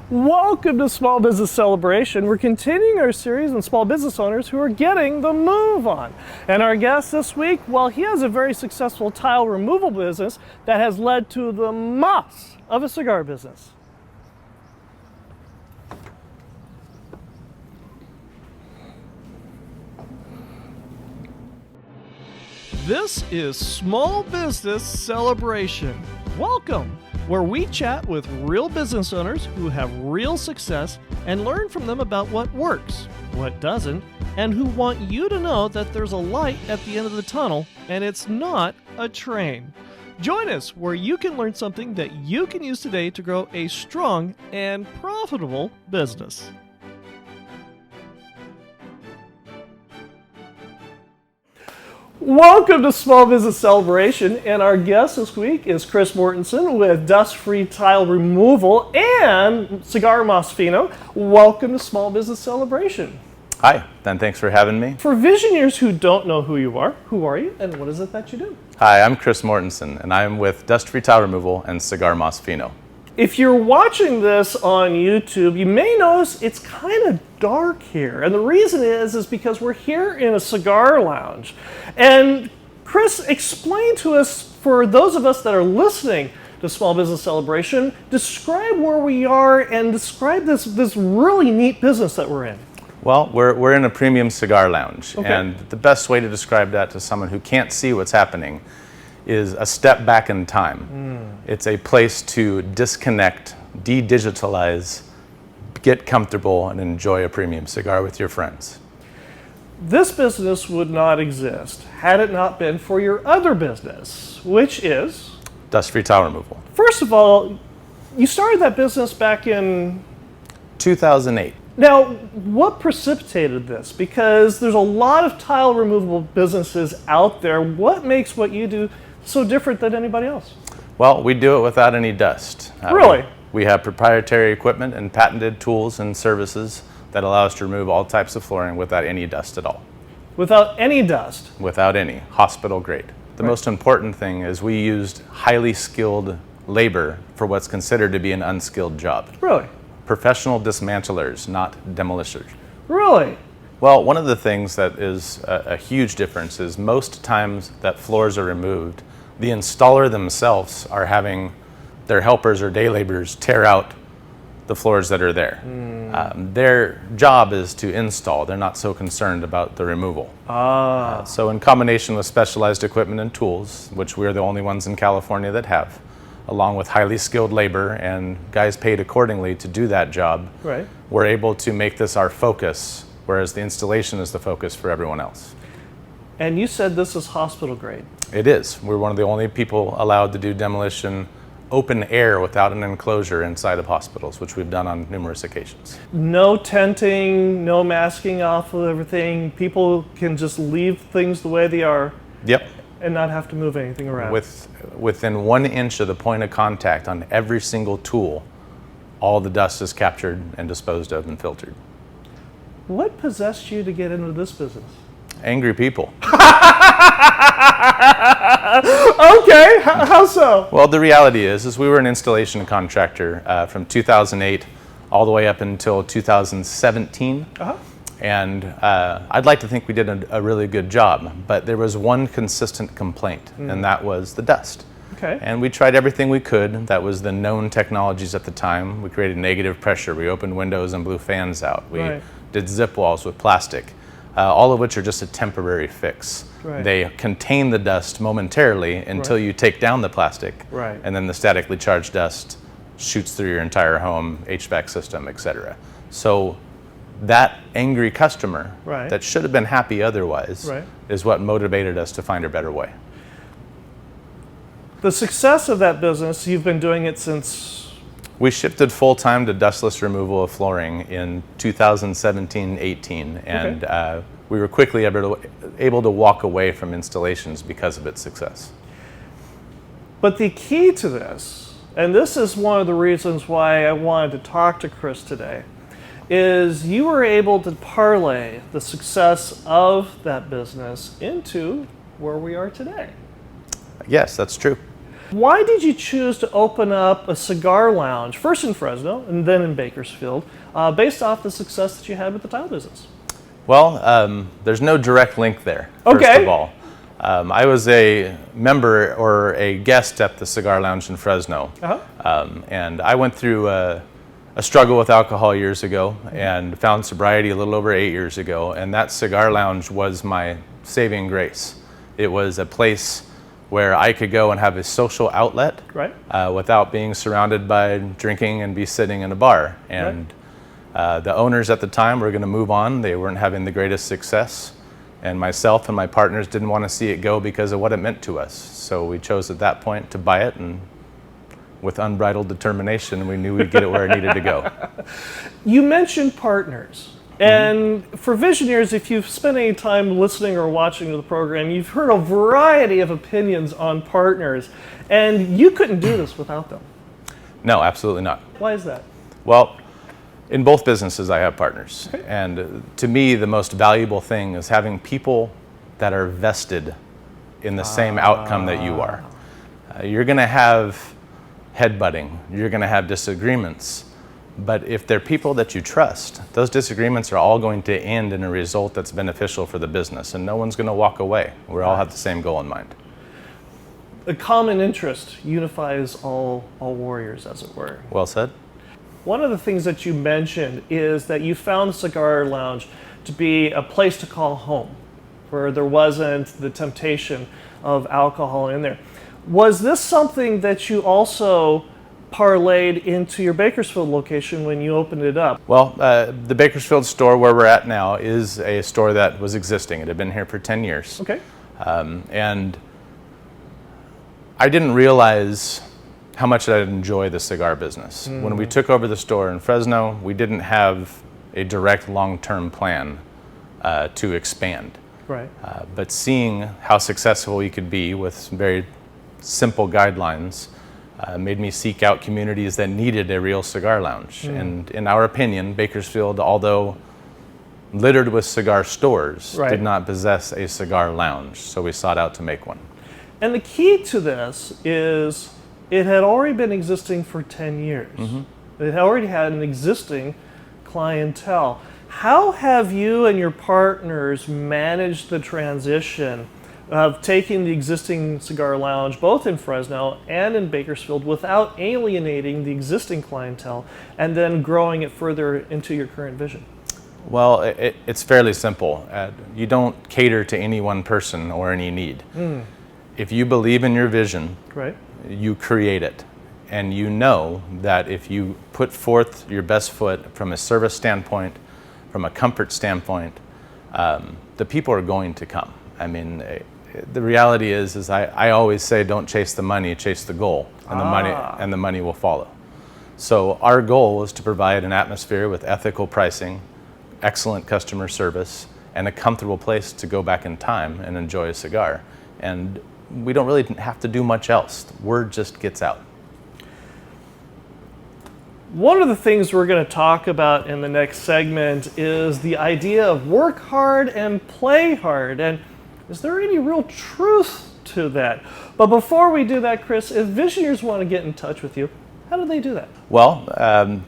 Welcome to Small Business Celebration. We're continuing our series on small business owners who are getting the move on. And our guest this week, well, he has a very successful tile removal business that has led to the moss of a cigar business. This is Small Business Celebration. Welcome, where we chat with real business owners who have real success and learn from them about what works, what doesn't, and who want you to know that there's a light at the end of the tunnel and it's not a train. Join us where you can learn something that you can use today to grow a strong and profitable business. Welcome to Small Business Celebration, and our guest this week is Chris Mortensen with Dust-Free Tile Removal and Cigar Fino. Welcome to Small Business Celebration. Hi, and thanks for having me. For visionaries who don't know who you are, who are you and what is it that you do? Hi, I'm Chris Mortensen, and I'm with Dust-Free Tile Removal and Cigar Fino. If you're watching this on YouTube, you may notice it's kind of dark here. And the reason is because we're here in a cigar lounge. And Chris, explain to us, for those of us that are listening to Small Business Celebration, describe where we are and describe this really neat business that we're in. Well, we're in a premium cigar lounge. Okay. And the best way to describe that to someone who can't see what's happening is a step back in time. It's a place to disconnect, de-digitalize, get comfortable, and enjoy a premium cigar with your friends. This business would not exist had it not been for your other business, which is? Dust-Free Tile Removal. First of all, you started that business back in 2008. Now, what precipitated this? Because there's a lot of tile removable businesses out there. What makes what you do so different than anybody else? Well, we do it without any dust. Really? We have proprietary equipment and patented tools and services that allow us to remove all types of flooring without any dust at all. Without any dust? Without any, hospital grade. The Right. most important thing is we used highly skilled labor for what's considered to be an unskilled job. Really? Professional dismantlers, not demolishers. Really? Well, one of the things that is a huge difference is most times that floors are removed, the installer themselves are having their helpers or day laborers tear out the floors that are there. Their job is to install. They're not so concerned about the removal. So in combination with specialized equipment and tools, which we're the only ones in California that have, along with highly skilled labor and guys paid accordingly to do that job, Right. we're able to make this our focus, whereas the installation is the focus for everyone else. And you said this is hospital grade. It is. We're one of the only people allowed to do demolition open air without an enclosure inside of hospitals, which we've done on numerous occasions. No tenting, no masking off of everything. People can just leave things the way they are Yep. and not have to move anything around. Within 1 inch of the point of contact on every single tool, all the dust is captured and disposed of and filtered. What possessed you to get into this business? Angry people. Okay, how so? Well, the reality is we were an installation contractor from 2008 all the way up until 2017. And I'd like to think we did a really good job, but there was one consistent complaint, and that was the dust. Okay. And we tried everything we could. That was the known technologies at the time. We created negative pressure. We opened windows and blew fans out. We Right. did zip walls with plastic, all of which are just a temporary fix. Right. They contain the dust momentarily until Right. you take down the plastic, Right. and then the statically charged dust shoots through your entire home, HVAC system, etc. So that angry customer Right. that should have been happy otherwise Right. is what motivated us to find a better way. The success of that business, you've been doing it since? We shifted full-time to dustless removal of flooring in 2017-18, and we were quickly able to walk away from installations because of its success. But the key to this, and this is one of the reasons why I wanted to talk to Chris today, is you were able to parlay the success of that business into where we are today. Yes, that's true. Why did you choose to open up a cigar lounge, first in Fresno and then in Bakersfield, based off the success that you had with the tile business? Well, there's no direct link there, first of all. I was a member or a guest at the Cigar Lounge in Fresno. And I went through a struggle with alcohol years ago and found sobriety a little over 8 years ago. And that Cigar Lounge was my saving grace. It was a place where I could go and have a social outlet without being surrounded by drinking and be sitting in a bar. And the owners at the time were going to move on. They weren't having the greatest success. And myself and my partners didn't want to see it go because of what it meant to us. So we chose at that point to buy it, and with unbridled determination, we knew we'd get it where it needed to go. You mentioned partners. And for visionaries, if you've spent any time listening or watching the program, you've heard a variety of opinions on partners. And you couldn't do this without them. No, absolutely not. Why is that? Well, in both businesses, I have partners. And to me, the most valuable thing is having people that are vested in the same outcome that you are. You're going to have headbutting. You're going to have disagreements. But if they're people that you trust, those disagreements are all going to end in a result that's beneficial for the business. And no one's going to walk away. We all have the same goal in mind. A common interest unifies all warriors, as it were. Well said. One of the things that you mentioned is that you found the Cigar Lounge to be a place to call home, where there wasn't the temptation of alcohol in there. Was this something that you also parlayed into your Bakersfield location when you opened it up? Well, the Bakersfield store where we're at now is a store that was existing. It had been here for 10 years. Okay. And I didn't realize how much I'd enjoy the cigar business. When we took over the store in Fresno, we didn't have a direct long-term plan to expand. Right. But seeing how successful we could be with some very simple guidelines made me seek out communities that needed a real cigar lounge. And in our opinion, Bakersfield, although littered with cigar stores, did not possess a cigar lounge. So we sought out to make one. And the key to this is it had already been existing for 10 years. It already had an existing clientele. How have you and your partners managed the transition of taking the existing cigar lounge, both in Fresno and in Bakersfield, without alienating the existing clientele and then growing it further into your current vision? Well, it's fairly simple. You don't cater to any one person or any need. If you believe in your vision, you create it. And you know that if you put forth your best foot from a service standpoint, from a comfort standpoint, the people are going to come. I mean, the reality is I always say, don't chase the money, chase the goal, and the money will follow. So our goal is to provide an atmosphere with ethical pricing, excellent customer service, and a comfortable place to go back in time and enjoy a cigar. And we don't really have to do much else. Word just gets out. One of the things we're going to talk about in the next segment is the idea of work hard and play hard. And is there any real truth to that? But before we do that, Chris, if visionaries want to get in touch with you, how do they do that? Well,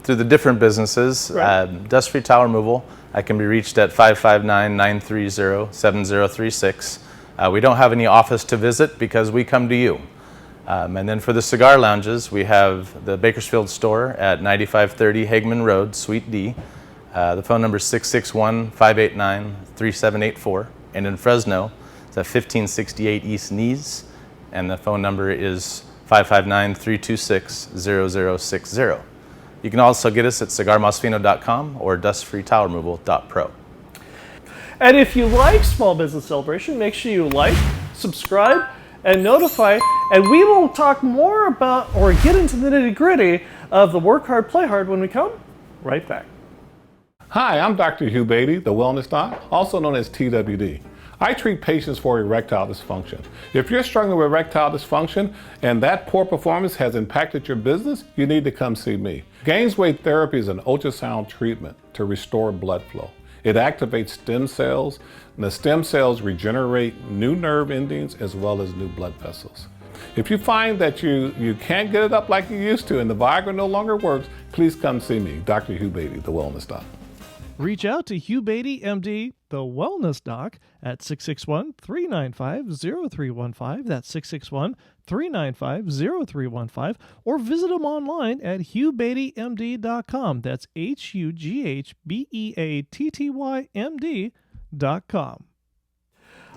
through the different businesses, Dust-Free Tile Removal, I can be reached at 559-930-7036. We don't have any office to visit because we come to you. And then for the cigar lounges, we have the Bakersfield store at 9530 Hageman Road, Suite D. The phone number is 661-589-3784. And in Fresno, it's at 1568 East Nees. And the phone number is 559-326-0060. You can also get us at cigarmasfino.com or dustfreetileremoval.pro. And if you like Small Business Celebration, make sure you like, subscribe, and notify, and we will talk more about or get into the nitty-gritty of the work hard, play hard when we come right back. Hi, I'm Dr. Hugh Beatty, the Wellness Doc, also known as TWD. I treat patients for erectile dysfunction. If you're struggling with erectile dysfunction and that poor performance has impacted your business, you need to come see me. Gainsway therapy is an ultrasound treatment to restore blood flow. It activates stem cells, and the stem cells regenerate new nerve endings as well as new blood vessels. If you find that you can't get it up like you used to and the Viagra no longer works, please come see me, Dr. Hugh Beatty, the Wellness Doc. Reach out to Hugh Beatty, MD, the Wellness Doc, at 661-395-0315. That's 661-395-0315. Or visit him online at hughbeattymd.com. That's HUGHBEATTYMD.com.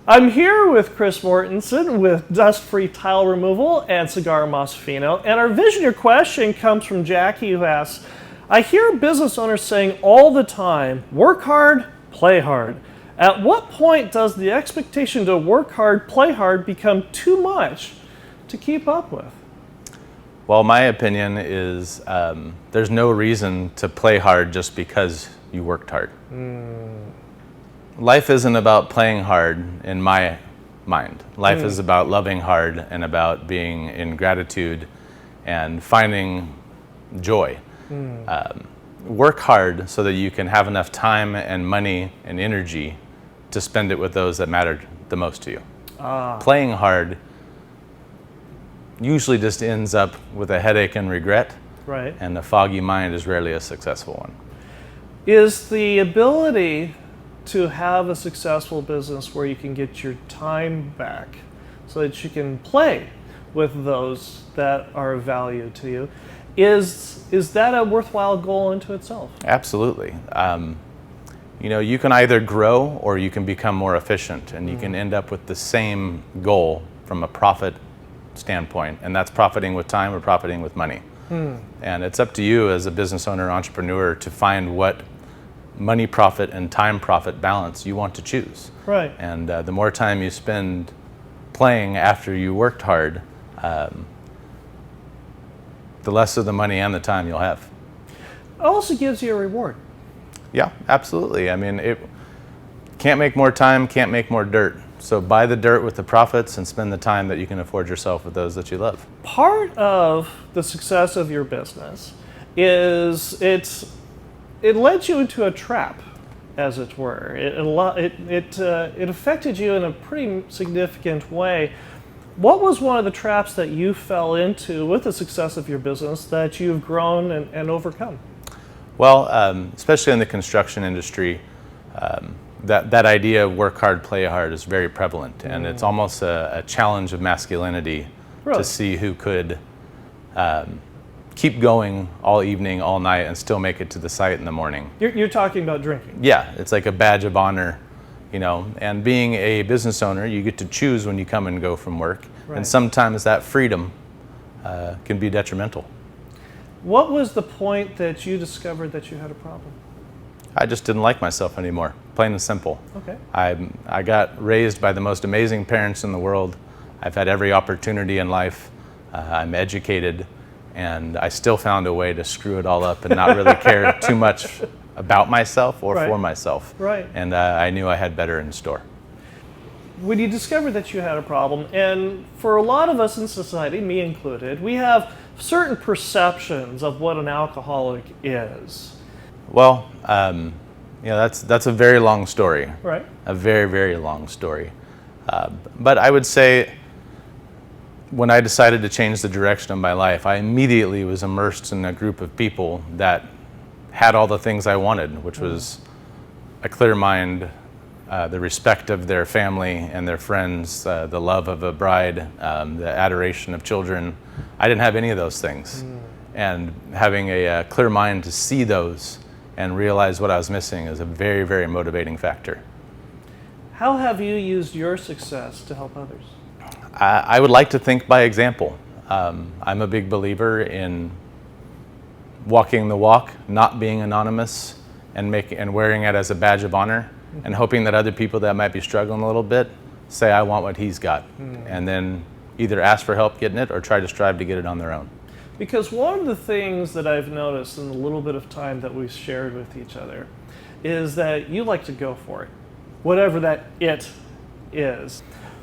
I'm here with Chris Mortensen with Dust-Free Tile Removal and Cigar Fino. And our visionary question comes from Jackie, who asks, I hear business owners saying all the time, work hard, play hard. At what point does the expectation to work hard, play hard become too much to keep up with? Well, my opinion is there's no reason to play hard just because you worked hard. Life isn't about playing hard in my mind. Life is about loving hard and about being in gratitude and finding joy. Work hard so that you can have enough time and money and energy to spend it with those that matter the most to you. Playing hard usually just ends up with a headache and regret, right? And a foggy mind is rarely a successful one. Is the ability to have a successful business where you can get your time back so that you can play with those that are of value to you, is that a worthwhile goal into itself? Absolutely. You can either grow or you can become more efficient, and you can end up with the same goal from a profit standpoint, and that's profiting with time or profiting with money. And it's up to you as a business owner, entrepreneur, to find what money profit and time profit balance you want to choose. Right. And the more time you spend playing after you worked hard, the less of the money and the time you'll have. It also gives you a reward. Yeah, absolutely. I mean, it can't make more time, can't make more dirt. So buy the dirt with the profits and spend the time that you can afford yourself with those that you love. Part of the success of your business is it led you into a trap, as it were. It affected you in a pretty significant way. What was one of the traps that you fell into with the success of your business that you've grown and overcome? Well, especially in the construction industry, that idea of work hard, play hard is very prevalent, and it's almost a challenge of masculinity to see who could keep going all evening, all night, and still make it to the site in the morning. You're talking about drinking. Yeah, it's like a badge of honor, and being a business owner, you get to choose when you come and go from work, and sometimes that freedom can be detrimental. What was the point that you discovered that you had a problem? I just didn't like myself anymore, plain and simple. Okay. I got raised by the most amazing parents in the world. I've had every opportunity in life. I'm educated, and I still found a way to screw it all up and not really care too much about myself or for myself. Right. And I knew I had better in store. When you discovered that you had a problem, and for a lot of us in society, me included, we have certain perceptions of what an alcoholic is. Well, that's a very long story. Right. A very, very long story. But I would say when I decided to change the direction of my life, I immediately was immersed in a group of people that had all the things I wanted, which was a clear mind, the respect of their family and their friends, the love of a bride, the adoration of children. I didn't have any of those things. And having a clear mind to see those and realize what I was missing is a very, very motivating factor. How have you used your success to help others? I would like to think by example. I'm a big believer in walking the walk, not being anonymous, and wearing it as a badge of honor, and hoping that other people that might be struggling a little bit say, I want what he's got, and then either ask for help getting it or try to strive to get it on their own. Because one of the things that I've noticed in the little bit of time that we've shared with each other is that you like to go for it, whatever that it is.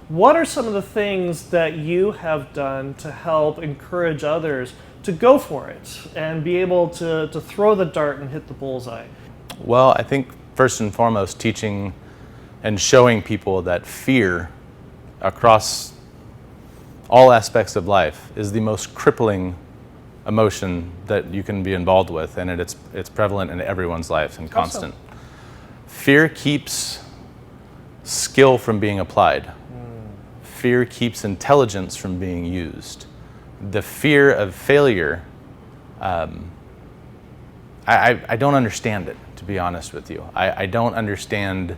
What are some of the things that you have done to help encourage others to go for it and be able to throw the dart and hit the bullseye? Well, I think first and foremost, teaching and showing people that fear across all aspects of life is the most crippling emotion that you can be involved with, and it's prevalent in everyone's life and constant. Fear keeps skill from being applied. Fear keeps intelligence from being used. The fear of failure, I don't understand it, to be honest with you. I don't understand.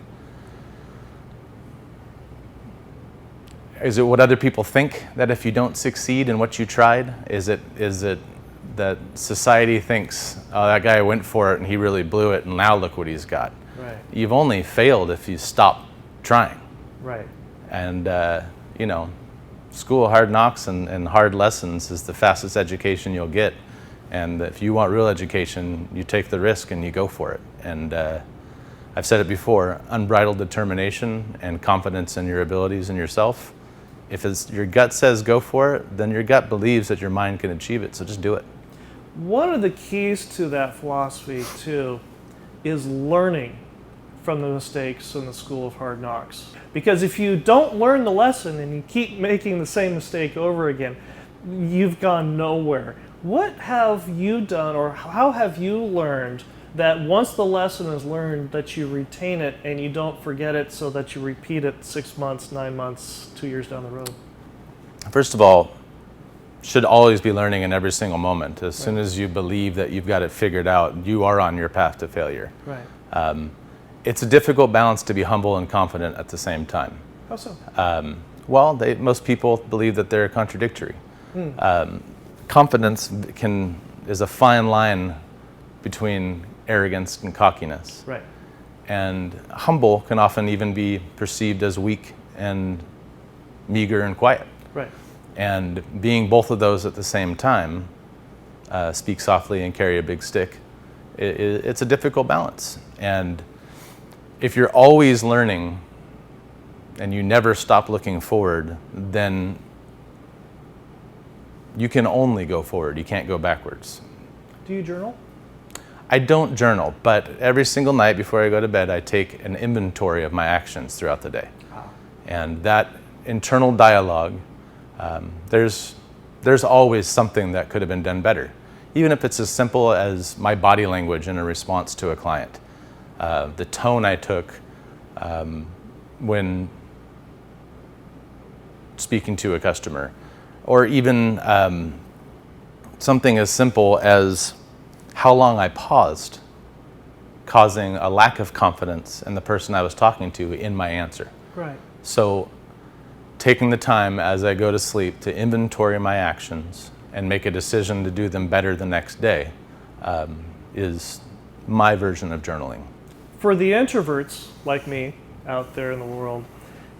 Is it what other people think, that if you don't succeed in what you tried? Is it that society thinks, oh, that guy went for it and he really blew it and now look what he's got? Right. You've only failed if you stop trying. Right. And, school of hard knocks and hard lessons is the fastest education you'll get. And if you want real education, you take the risk and you go for it. And I've said it before, unbridled determination and confidence in your abilities and yourself. If your gut says go for it, then your gut believes that your mind can achieve it, so just do it. One of the keys to that philosophy, too, is learning from the mistakes in the school of hard knocks. Because if you don't learn the lesson and you keep making the same mistake over again, you've gone nowhere. What have you done, or how have you learned that once the lesson is learned, that you retain it and you don't forget it, so that you repeat it 6 months, 9 months, 2 years down the road? First of all, should always be learning in every single moment. As soon as you believe that you've got it figured out, you are on your path to failure. Right. It's a difficult balance to be humble and confident at the same time. How so? Most people believe that they're contradictory. Confidence is a fine line between arrogance and cockiness. Right. And humble can often even be perceived as weak and meager and quiet. Right. And being both of those at the same time, speak softly and carry a big stick, it's a difficult balance. And if you're always learning and you never stop looking forward, then you can only go forward. You can't go backwards. Do you journal? I don't journal, but every single night before I go to bed, I take an inventory of my actions throughout the day. And that internal dialogue, there's always something that could have been done better, even if it's as simple as my body language in a response to a client, the tone I took when speaking to a customer, or even something as simple as how long I paused, causing a lack of confidence in the person I was talking to in my answer. Right. So taking the time as I go to sleep to inventory my actions and make a decision to do them better the next day is my version of journaling. For the introverts like me out there in the world,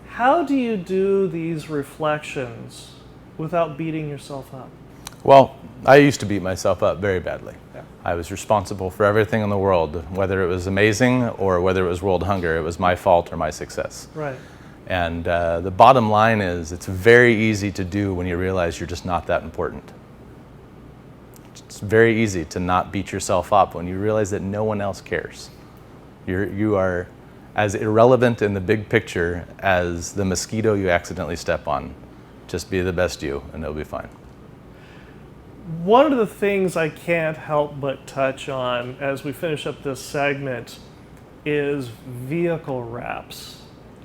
how do you do these reflections without beating yourself up? Well, I used to beat myself up very badly. Yeah. I was responsible for everything in the world, whether it was amazing or whether it was world hunger. It was my fault or my success. Right. And the bottom line is, it's very easy to do when you realize you're just not that important. It's very easy to not beat yourself up when you realize that no one else cares. You are as irrelevant in the big picture as the mosquito you accidentally step on. Just be the best you, and it'll be fine. One of the things I can't help but touch on as we finish up this segment is vehicle wraps.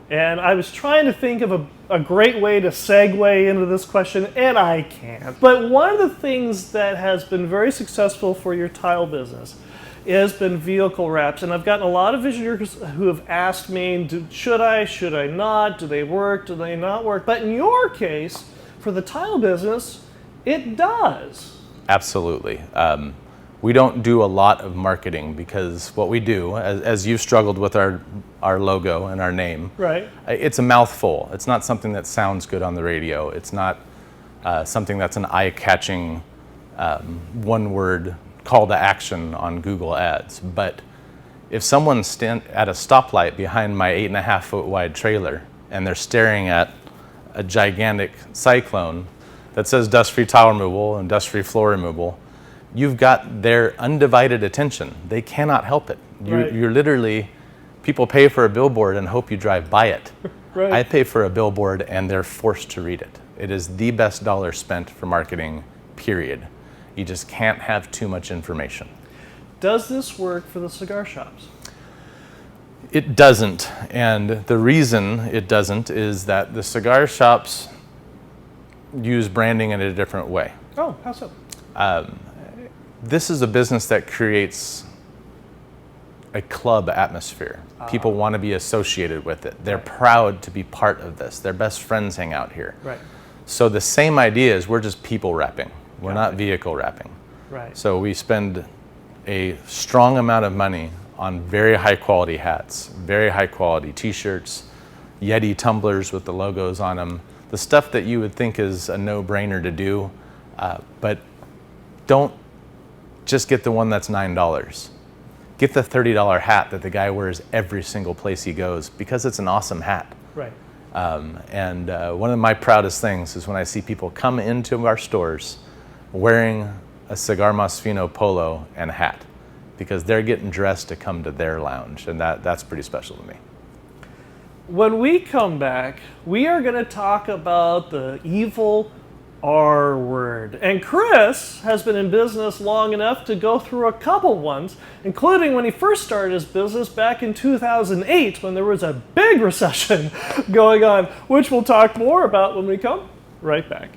And I was trying to think of a great way to segue into this question, and I can't. But one of the things that has been very successful for your tile business has been vehicle wraps. And I've gotten a lot of visitors who have asked me, should I not? Do they work? Do they not work? But in your case, for the tile business, it does. Absolutely. We don't do a lot of marketing because what we do, as you've struggled with our logo and our name, right? It's a mouthful. It's not something that sounds good on the radio. It's not something that's an eye-catching one-word call to action on Google Ads. But if someone's at a stoplight behind my 8.5-foot wide trailer and they're staring at a gigantic cyclone that says dust-free tile removal and dust-free floor removal, you've got their undivided attention. They cannot help it. You're literally, people pay for a billboard and hope you drive by it. Right. I pay for a billboard and they're forced to read it. It is the best dollar spent for marketing, period. You just can't have too much information. Does this work for the cigar shops? It doesn't, and the reason it doesn't is that the cigar shops use branding in a different way. Oh, how so? This is a business that creates a club atmosphere. People want to be associated with it. They're proud to be part of this. Their best friends hang out here. Right. So the same idea is we're just people wrapping. We're not vehicle wrapping. Right. So we spend a strong amount of money on very high quality hats, very high quality t-shirts, Yeti tumblers with the logos on them, the stuff that you would think is a no-brainer to do, but don't just get the one that's $9. Get the $30 hat that the guy wears every single place he goes because it's an awesome hat. Right. And one of my proudest things is when I see people come into our stores wearing a Cigar Mas Fino polo and a hat because they're getting dressed to come to their lounge, and that's pretty special to me. When we come back, we are going to talk about the evil R word. And Chris has been in business long enough to go through a couple ones, including when he first started his business back in 2008 when there was a big recession going on, which we'll talk more about when we come right back.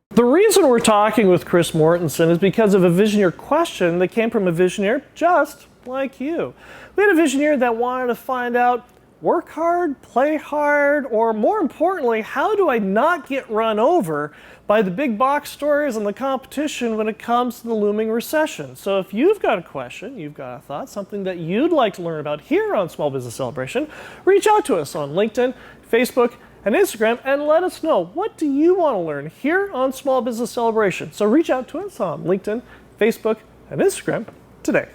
The reason we're talking with Chris Mortensen is because of a Visioneer question that came from a Visioneer just like you. We had a Visioneer that wanted to find out, work hard, play hard, or more importantly, how do I not get run over by the big box stores and the competition when it comes to the looming recession? So if you've got a question, you've got a thought, something that you'd like to learn about here on Small Business Celebration, reach out to us on LinkedIn, Facebook, and Instagram and let us know, what do you want to learn here on Small Business Celebration? So reach out to us on LinkedIn, Facebook, and Instagram today.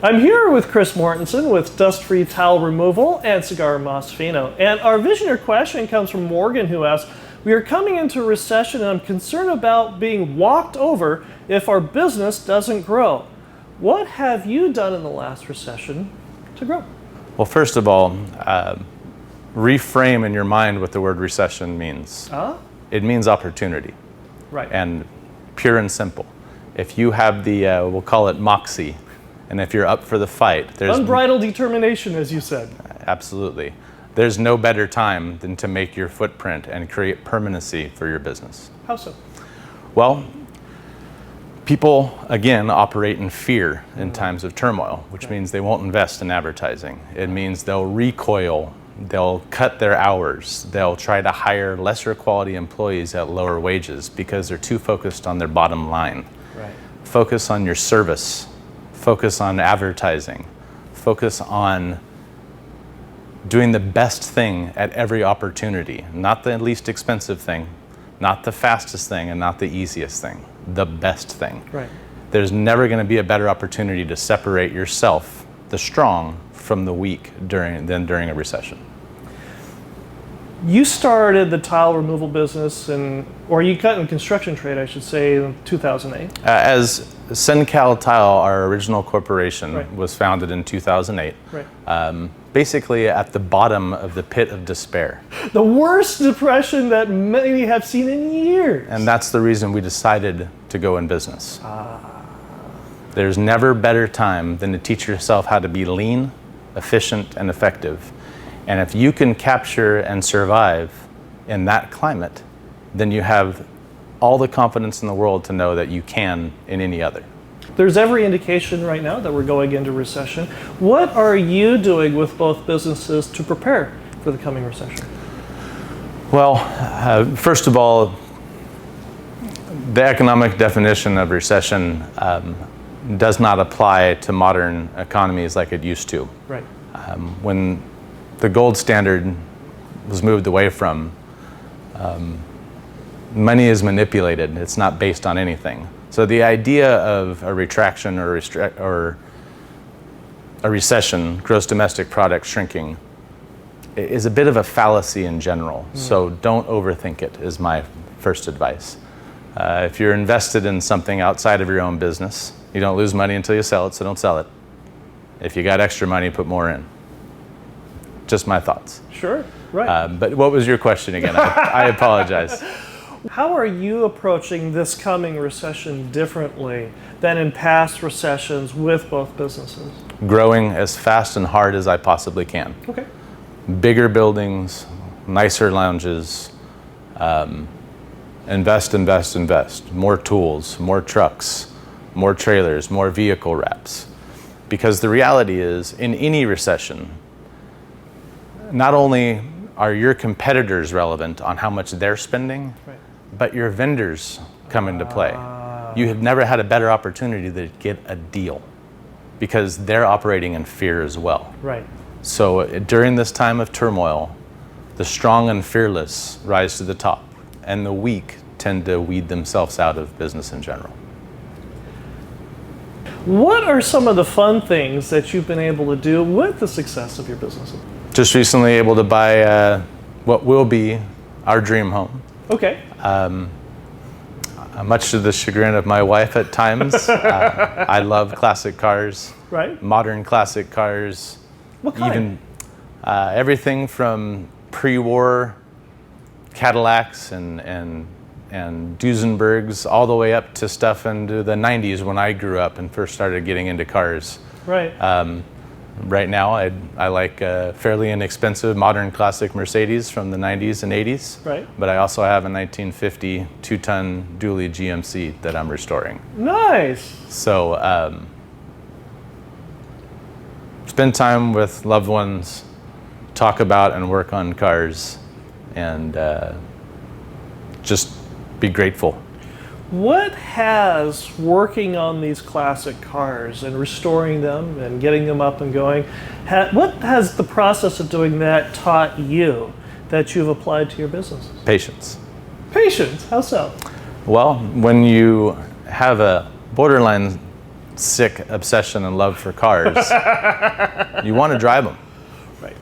I'm here with Chris Mortensen with Dust Free Towel Removal and Cigar Mas Fino. And our Visioneer question comes from Morgan, who asks, we are coming into a recession and I'm concerned about being walked over if our business doesn't grow. What have you done in the last recession to grow? Well, first of all, reframe in your mind what the word recession means. It means opportunity. Right. And pure and simple. If you have the, we'll call it moxie, and if you're up for the fight, there's unbridled determination, as you said. Absolutely. There's no better time than to make your footprint and create permanency for your business. How so? Well, people, again, operate in fear in times of turmoil, which means they won't invest in advertising. It means they'll recoil, they'll cut their hours, they'll try to hire lesser quality employees at lower wages because they're too focused on their bottom line. Right. Focus on your service. Focus on advertising. Focus on doing the best thing at every opportunity. Not the least expensive thing, not the fastest thing, and not the easiest thing. The best thing. Right. There's never going to be a better opportunity to separate yourself, the strong, from the weak than during a recession. You started the tile removal business, or you got in construction trade, I should say, in 2008. As SenCal Tile, our original corporation, Right. was founded in 2008. Right. Basically at the bottom of the pit of despair. The worst depression that many have seen in years. And that's the reason we decided to go in business. There's never better time than to teach yourself how to be lean, efficient, and effective. And if you can capture and survive in that climate, then you have all the confidence in the world to know that you can in any other. There's every indication right now that we're going into recession. What are you doing with both businesses to prepare for the coming recession? Well, first of all, the economic definition of recession does not apply to modern economies like it used to. Right. When the gold standard was moved away from, money is manipulated. It's not based on anything. So the idea of a retraction or a recession, gross domestic product shrinking, is a bit of a fallacy in general. So don't overthink it, is my first advice. If you're invested in something outside of your own business, you don't lose money until you sell it, so don't sell it. If you got extra money, put more in. Just my thoughts. Sure. Right. But what was your question again? I apologize. How are you approaching this coming recession differently than in past recessions with both businesses? Growing as fast and hard as I possibly can. Okay. Bigger buildings, nicer lounges, invest. More tools, more trucks, more trailers, more vehicle wraps. Because the reality is, in any recession, not only are your competitors relevant on how much they're spending, Right. but your vendors come into play. You have never had a better opportunity to get a deal because they're operating in fear as well. Right. So during this time of turmoil, the strong and fearless rise to the top, and the weak tend to weed themselves out of business in general. What are some of the fun things that you've been able to do with the success of your businesses? Just recently able to buy what will be our dream home. Okay. Much to the chagrin of my wife at times. I love classic cars, Right. modern classic cars. What kind? Even everything from pre-war Cadillacs and Duesenbergs all the way up to stuff into the 90s when I grew up and first started getting into cars. Right. Right now, I like a fairly inexpensive modern classic Mercedes from the 90s and 80s. Right. But I also have a 1950 two-ton dually GMC that I'm restoring. Nice. So spend time with loved ones, talk about and work on cars, and just be grateful. What has working on these classic cars and restoring them and getting them up and going, what has the process of doing that taught you that you've applied to your businesses? Patience. Patience. How so? Well, when you have a borderline sick obsession and love for cars, you want to drive them. Right.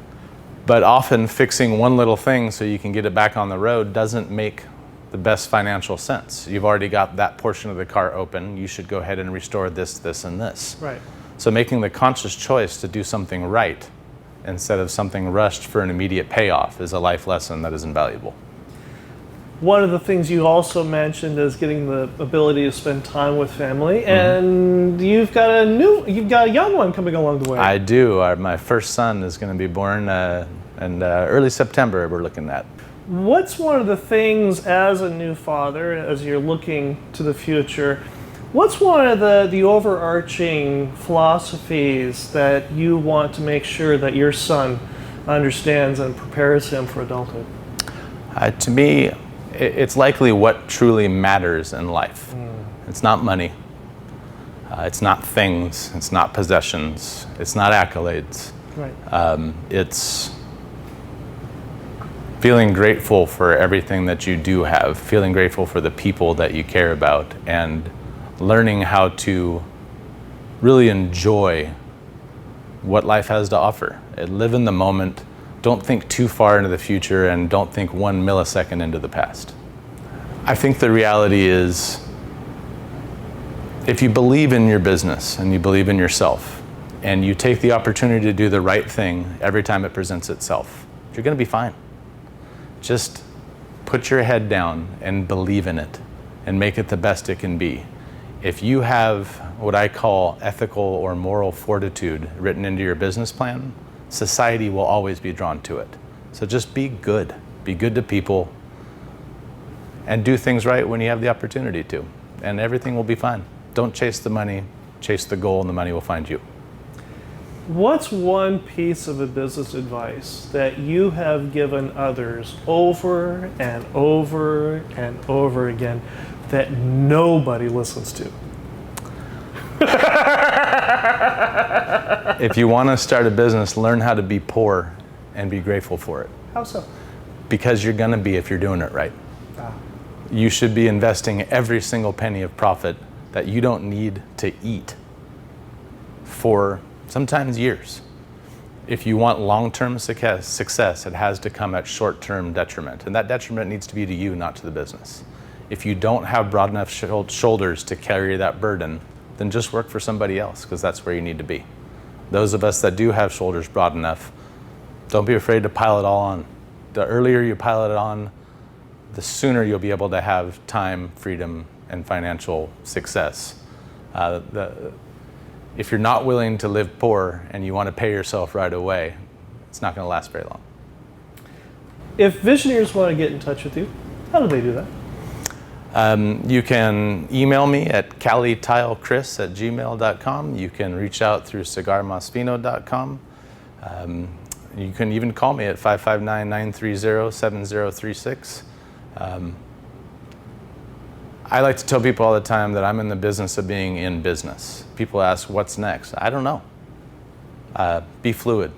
But often fixing one little thing so you can get it back on the road doesn't make the best financial sense. You've already got that portion of the car open. You should go ahead and restore this, this, and this. Right. So making the conscious choice to do something right instead of something rushed for an immediate payoff is a life lesson that is invaluable. One of the things you also mentioned is getting the ability to spend time with family, and you've got a young one coming along the way. I do. My first son is going to be born in early September. We're looking at. What's one of the things as a new father, as you're looking to the future, what's one of the overarching philosophies that you want to make sure that your son understands and prepares him for adulthood? To me, it's likely what truly matters in life. It's not money. It's not things. It's not possessions. It's not accolades. Right. It's feeling grateful for everything that you do have, feeling grateful for the people that you care about, and learning how to really enjoy what life has to offer. Live in the moment. Don't think too far into the future, and don't think 1 millisecond into the past. I think the reality is, if you believe in your business and you believe in yourself, and you take the opportunity to do the right thing every time it presents itself, you're going to be fine. Just put your head down and believe in it and make it the best it can be. If you have what I call ethical or moral fortitude written into your business plan, society will always be drawn to it. So just be good. Be good to people and do things right when you have the opportunity to. And everything will be fine. Don't chase the money, chase the goal, and the money will find you. What's one piece of a business advice that you have given others over and over and over again that nobody listens to? If you want to start a business, learn how to be poor and be grateful for it. How so? Because you're going to be if you're doing it right. You should be investing every single penny of profit that you don't need to eat for sometimes years. If you want long-term success, it has to come at short-term detriment. And that detriment needs to be to you, not to the business. If you don't have broad enough shoulders to carry that burden, then just work for somebody else, because that's where you need to be. Those of us that do have shoulders broad enough, don't be afraid to pile it all on. The earlier you pile it on, the sooner you'll be able to have time, freedom, and financial success. If you're not willing to live poor and you want to pay yourself right away, it's not going to last very long. If visionaries want to get in touch with you, how do they do that? You can email me at calitilechris@gmail.com. You can reach out through cigarmasfino.com. You can even call me at 559-930-7036. I like to tell people all the time that I'm in the business of being in business. People ask, what's next? I don't know. Be fluid.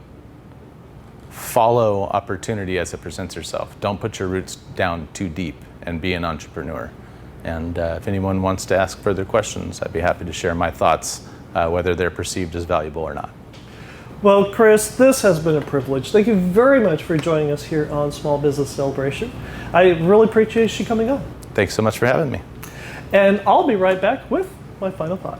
Follow opportunity as it presents itself. Don't put your roots down too deep, and be an entrepreneur. And if anyone wants to ask further questions, I'd be happy to share my thoughts, whether they're perceived as valuable or not. Well, Chris, this has been a privilege. Thank you very much for joining us here on Small Business Celebration. I really appreciate you coming on. Thanks so much for having me. And I'll be right back with my final thought.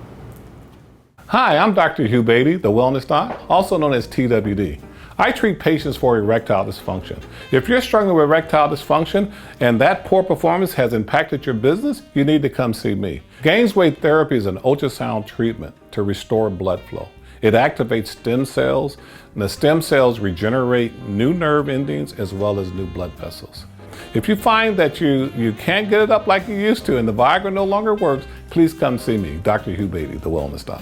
Hi, I'm Dr. Hugh Beatty, the Wellness Doc, also known as TWD. I treat patients for erectile dysfunction. If you're struggling with erectile dysfunction and that poor performance has impacted your business, you need to come see me. Gainsway therapy is an ultrasound treatment to restore blood flow. It activates stem cells, and the stem cells regenerate new nerve endings as well as new blood vessels. If you find that you can't get it up like you used to and the Viagra no longer works, please come see me, Dr. Hugh Beatty, the Wellness Doc.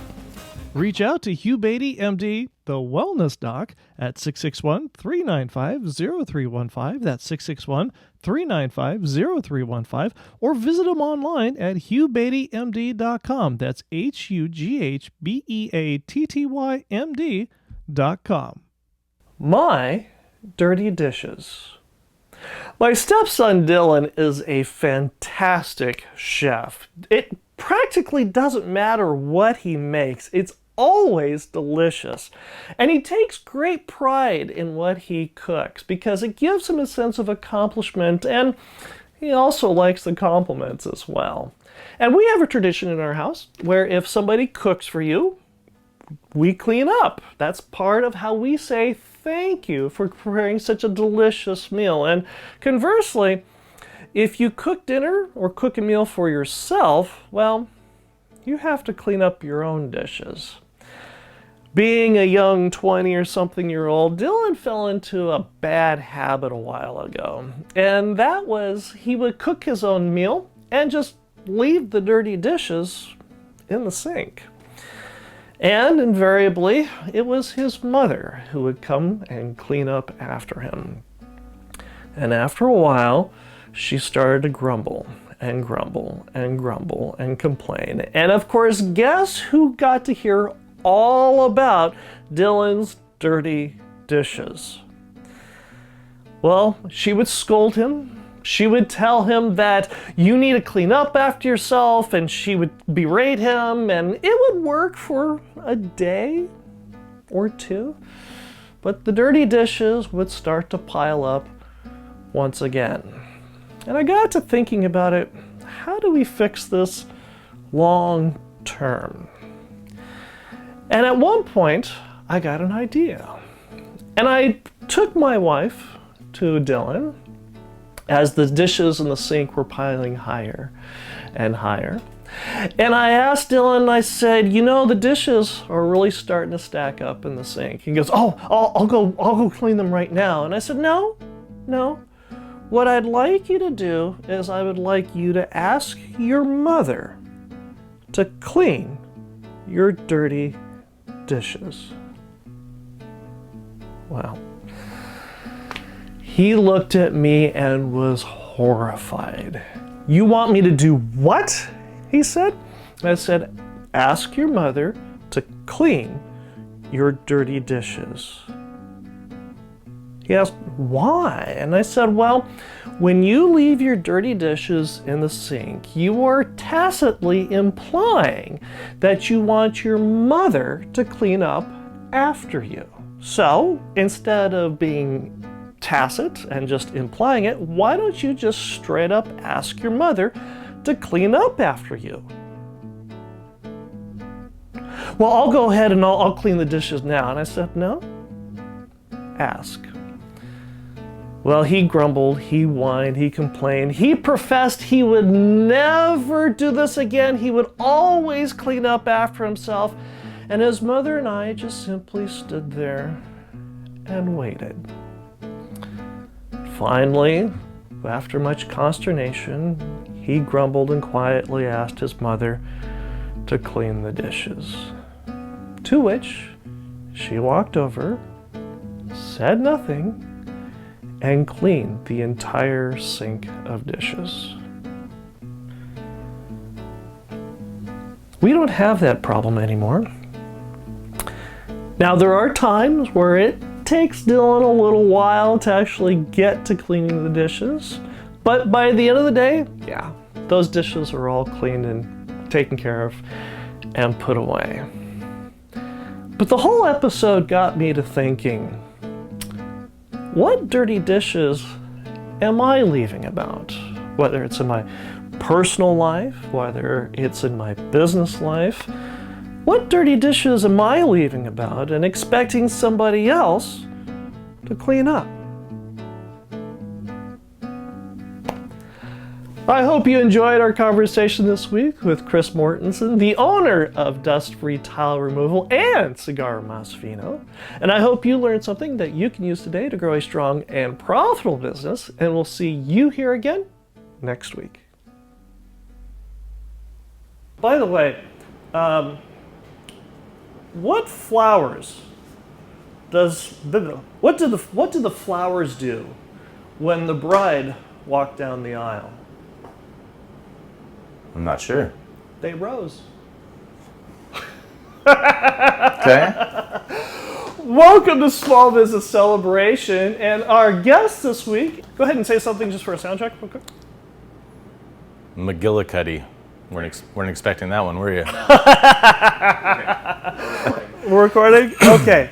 Reach out to Hugh Beatty, MD, the Wellness Doc, at 661-395-0315. That's 661-395-0315. Or visit him online at hughbeattymd.com. That's HUGHBEATTYMD.com. My dirty dishes. My stepson Dylan is a fantastic chef. It practically doesn't matter what he makes. It's always delicious. And he takes great pride in what he cooks because it gives him a sense of accomplishment, and he also likes the compliments as well. And we have a tradition in our house where if somebody cooks for you, we clean up. That's part of how we say thank you for preparing such a delicious meal. And conversely, if you cook dinner or cook a meal for yourself, well, you have to clean up your own dishes. Being a young 20 or something year old, Dylan fell into a bad habit a while ago. And that was he would cook his own meal and just leave the dirty dishes in the sink. And invariably, it was his mother who would come and clean up after him. And after a while, she started to grumble and grumble and grumble and complain. And of course, guess who got to hear all about Dylan's dirty dishes? Well, she would scold him. She would tell him that you need to clean up after yourself, and she would berate him, and it would work for a day or two. But the dirty dishes would start to pile up once again. And I got to thinking about it. How do we fix this long term? And at one point, I got an idea. And I took my wife to Dylan as the dishes in the sink were piling higher and higher. And I asked Dylan, I said, you know, the dishes are really starting to stack up in the sink. He goes, oh, I'll go clean them right now. And I said, no. What I'd like you to do is I would like you to ask your mother to clean your dirty dishes. Well, he looked at me and was horrified. You want me to do what? He said. I said, ask your mother to clean your dirty dishes. He asked, why? And I said, well, when you leave your dirty dishes in the sink, you are tacitly implying that you want your mother to clean up after you. So instead of being tacit and just implying it, why don't you just straight up ask your mother to clean up after you? Well, I'll go ahead and I'll clean the dishes now. And I said, no, ask. Well, he grumbled, he whined, he complained. He professed he would never do this again. He would always clean up after himself. And his mother and I just simply stood there and waited. Finally, after much consternation, he grumbled and quietly asked his mother to clean the dishes. To which she walked over, said nothing, and cleaned the entire sink of dishes. We don't have that problem anymore. Now, there are times where it takes Dylan a little while to actually get to cleaning the dishes, but by the end of the day, yeah, those dishes are all cleaned and taken care of and put away. But the whole episode got me to thinking, what dirty dishes am I leaving about? Whether it's in my personal life, whether it's in my business life, what dirty dishes am I leaving about and expecting somebody else to clean up? I hope you enjoyed our conversation this week with Chris Mortensen, the owner of Dust Free Tile Removal and Cigar Fino. And I hope you learned something that you can use today to grow a strong and profitable business. And we'll see you here again next week. By the way, what flowers what do the flowers do when the bride walked down the aisle? I'm not sure. They rose. Okay. Welcome to Small Business Celebration, and our guest this week, go ahead and say something just for a sound check real quick. McGillicuddy. Weren't expecting that one, were you? We're recording? Okay.